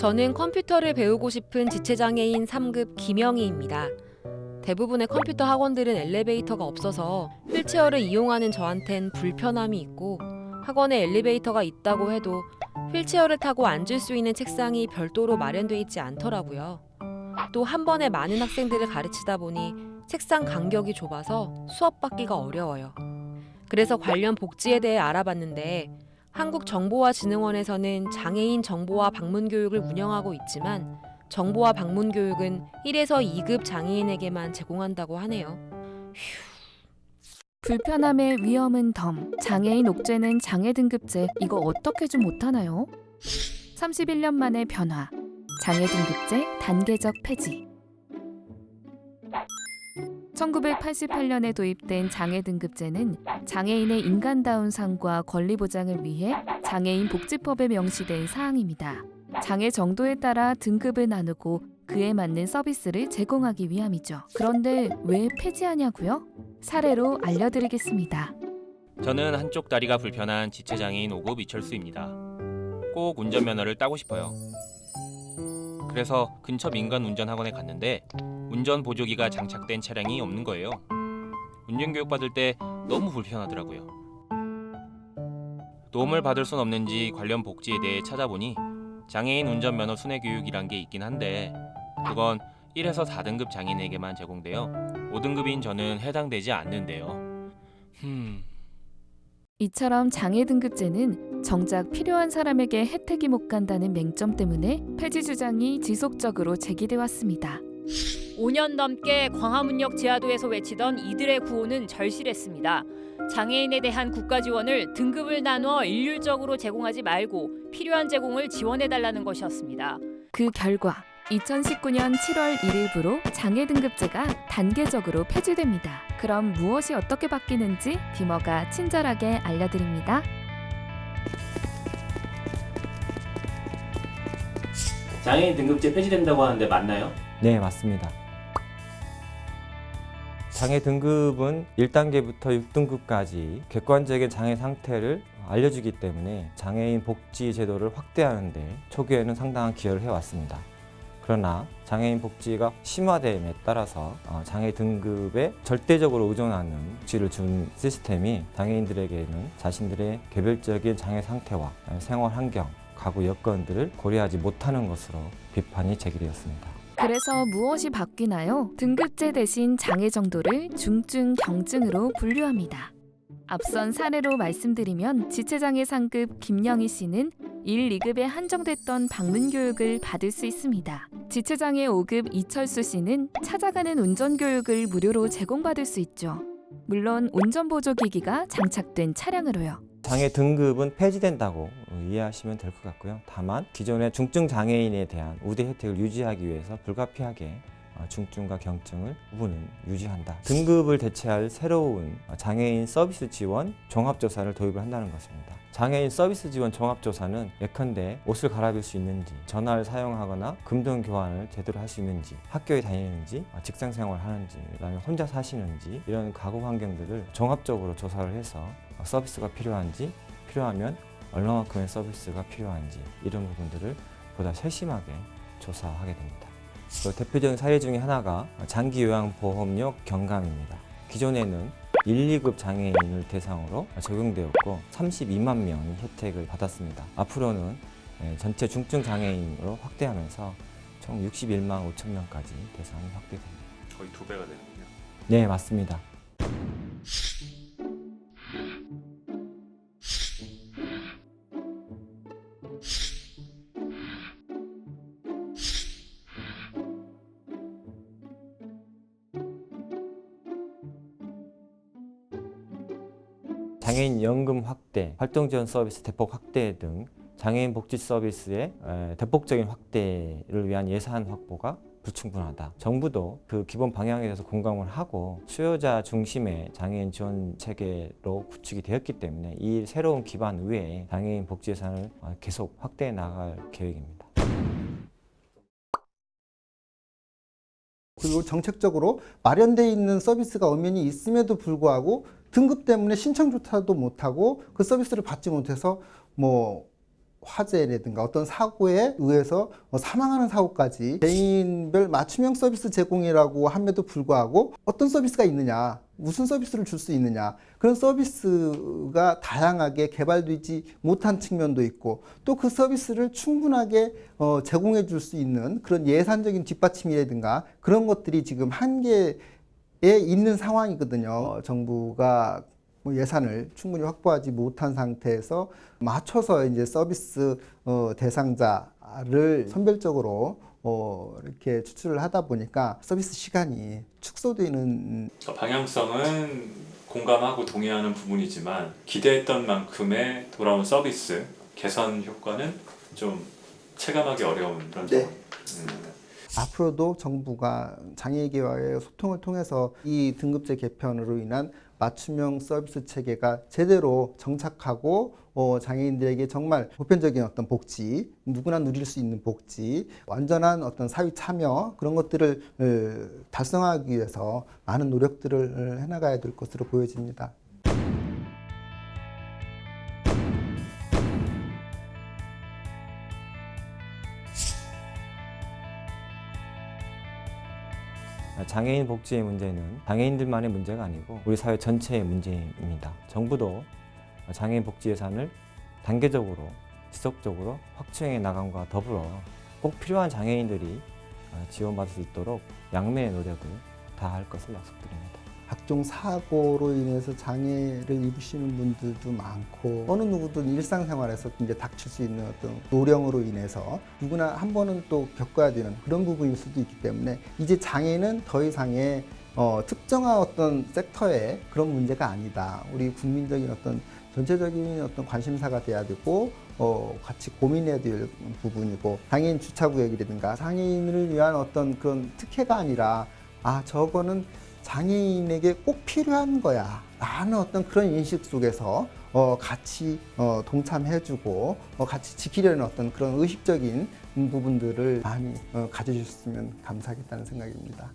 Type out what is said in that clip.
저는 컴퓨터를 배우고 싶은 지체장애인 3급 김영희입니다. 대부분의 컴퓨터 학원들은 엘리베이터가 없어서 휠체어를 이용하는 저한텐 불편함이 있고, 학원에 엘리베이터가 있다고 해도 휠체어를 타고 앉을 수 있는 책상이 별도로 마련돼 있지 않더라고요. 또 한 번에 많은 학생들을 가르치다 보니 책상 간격이 좁아서 수업 받기가 어려워요. 그래서 관련 복지에 대해 알아봤는데, 한국정보화진흥원에서는 장애인 정보화 방문 교육을 운영하고 있지만 정보화 방문 교육은 1에서 2급 장애인에게만 제공한다고 하네요. 불편함의 위험은 덤, 장애인 옥죄는 장애 등급제, 이거 어떻게 좀 못하나요? 31년 만의 변화, 장애 등급제 단계적 폐지. 1988년에 도입된 장애 등급제는 장애인의 인간다운 삶과 권리 보장을 위해 장애인 복지법에 명시된 사항입니다. 장애 정도에 따라 등급을 나누고 그에 맞는 서비스를 제공하기 위함이죠. 그런데 왜 폐지하냐고요? 사례로 알려드리겠습니다. 저는 한쪽 다리가 불편한 지체장애인 5급 이철수입니다. 꼭 운전면허를 따고 싶어요. 그래서 근처 민간 운전학원에 갔는데 운전 보조기가 장착된 차량이 없는 거예요. 운전교육 받을 때 너무 불편하더라고요. 도움을 받을 순 없는지 관련 복지에 대해 찾아보니 장애인 운전면허 순회교육이란 게 있긴 한데 그건 1에서 4등급 장애인에게만 제공되어 5등급인 저는 해당되지 않는데요. 이처럼 장애 등급제는 정작 필요한 사람에게 혜택이 못 간다는 맹점 때문에 폐지 주장이 지속적으로 제기돼 왔습니다. 5년 넘게 광화문역 지하도에서 외치던 이들의 구호는 절실했습니다. 장애인에 대한 국가 지원을 등급을 나누어 일률적으로 제공하지 말고 필요한 제공을 지원해달라는 것이었습니다. 그 결과 2019년 7월 1일부로 장애 등급제가 단계적으로 폐지됩니다. 그럼 무엇이 어떻게 바뀌는지 비머가 친절하게 알려드립니다. 장애인 등급제 폐지된다고 하는데 맞나요? 네, 맞습니다. 장애 등급은 1단계부터 6등급까지 객관적인 장애 상태를 알려주기 때문에 장애인 복지 제도를 확대하는 데 초기에는 상당한 기여를 해왔습니다. 그러나 장애인 복지가 심화됨에 따라서 장애 등급에 절대적으로 의존하는 복지를 준 시스템이 장애인들에게는 자신들의 개별적인 장애 상태와 생활 환경, 가구 여건들을 고려하지 못하는 것으로 비판이 제기되었습니다. 그래서 무엇이 바뀌나요? 등급제 대신 장애 정도를 중증, 경증으로 분류합니다. 앞선 사례로 말씀드리면 지체장애 상급 김영희 씨는 1, 2급에 한정됐던 방문 교육을 받을 수 있습니다. 지체장애 5급 이철수 씨는 찾아가는 운전 교육을 무료로 제공받을 수 있죠. 물론 운전보조기기가 장착된 차량으로요. 장애 등급은 폐지된다고 이해하시면 될 것 같고요. 다만 기존의 중증 장애인에 대한 우대 혜택을 유지하기 위해서 불가피하게 중증과 경증을 부분은 유지한다. 등급을 대체할 새로운 장애인 서비스 지원 종합조사를 도입을 한다는 것입니다. 장애인 서비스 지원 종합조사는 예컨대 옷을 갈아입을 수 있는지, 전화를 사용하거나 금전 교환을 제대로 할 수 있는지, 학교에 다니는지, 직장 생활을 하는지, 그다음에 혼자 사시는지 이런 가구 환경들을 종합적으로 조사를 해서 서비스가 필요한지, 필요하면 얼마만큼의 서비스가 필요한지 이런 부분들을 보다 세심하게 조사하게 됩니다. 그 대표적인 사례 중에 하나가 장기요양보험료 경감입니다. 기존에는 1, 2급 장애인을 대상으로 적용되었고 32만 명이 혜택을 받았습니다. 앞으로는 전체 중증 장애인으로 확대하면서 총 61만 5천 명까지 대상이 확대됩니다. 거의 2배가 되는군요. 네, 맞습니다. 장애인 연금 확대, 활동 지원 서비스 대폭 확대 등 장애인 복지 서비스의 대폭적인 확대를 위한 예산 확보가 불충분하다. 정부도 그 기본 방향에 대해서 공감을 하고 수요자 중심의 장애인 지원 체계로 구축이 되었기 때문에 이 새로운 기반 위에 장애인 복지 예산을 계속 확대해 나갈 계획입니다. 그리고 정책적으로 마련되어 있는 서비스가 엄연히 있음에도 불구하고 등급 때문에 신청조차도 못하고 그 서비스를 받지 못해서 화재라든가 어떤 사고에 의해서 사망하는 사고까지 개인별 맞춤형 서비스 제공이라고 함에도 불구하고 어떤 서비스가 있느냐, 무슨 서비스를 줄 수 있느냐, 그런 서비스가 다양하게 개발되지 못한 측면도 있고 또 그 서비스를 충분하게 제공해 줄 수 있는 그런 예산적인 뒷받침이라든가 그런 것들이 지금 한계에 있는 상황이거든요. 정부가 예산을 충분히 확보하지 못한 상태에서 맞춰서 이제 서비스 대상자를 선별적으로 이렇게 추출을 하다 보니까 서비스 시간이 축소되는. 방향성은 공감하고 동의하는 부분이지만 기대했던 만큼의 돌아온 서비스 개선 효과는 좀 체감하기 어려운 그런 네. 상황입니다. 앞으로도 정부가 장애계와의 소통을 통해서 이 등급제 개편으로 인한 맞춤형 서비스 체계가 제대로 정착하고 장애인들에게 정말 보편적인 어떤 복지, 누구나 누릴 수 있는 복지, 완전한 어떤 사회 참여 그런 것들을 달성하기 위해서 많은 노력들을 해나가야 될 것으로 보여집니다. 장애인 복지의 문제는 장애인들만의 문제가 아니고 우리 사회 전체의 문제입니다. 정부도 장애인 복지 예산을 단계적으로 지속적으로 확충해 나감과 더불어 꼭 필요한 장애인들이 지원받을 수 있도록 양면의 노력을 다할 것을 약속드립니다. 각종 사고로 인해서 장애를 입으시는 분들도 많고 어느 누구든 일상생활에서 이제 닥칠 수 있는 어떤 노령으로 인해서 누구나 한 번은 또 겪어야 되는 그런 부분일 수도 있기 때문에 이제 장애는 더 이상의 특정한 어떤 섹터의 그런 문제가 아니다. 우리 국민적인 어떤 전체적인 어떤 관심사가 돼야 되고 같이 고민해야 될 부분이고 장애인 주차구역이라든가 장애인을 위한 어떤 그런 특혜가 아니라 저거는 장애인에게 꼭 필요한 거야 라는 어떤 그런 인식 속에서 같이 동참해주고 같이 지키려는 어떤 그런 의식적인 부분들을 많이 가져주셨으면 감사하겠다는 생각입니다.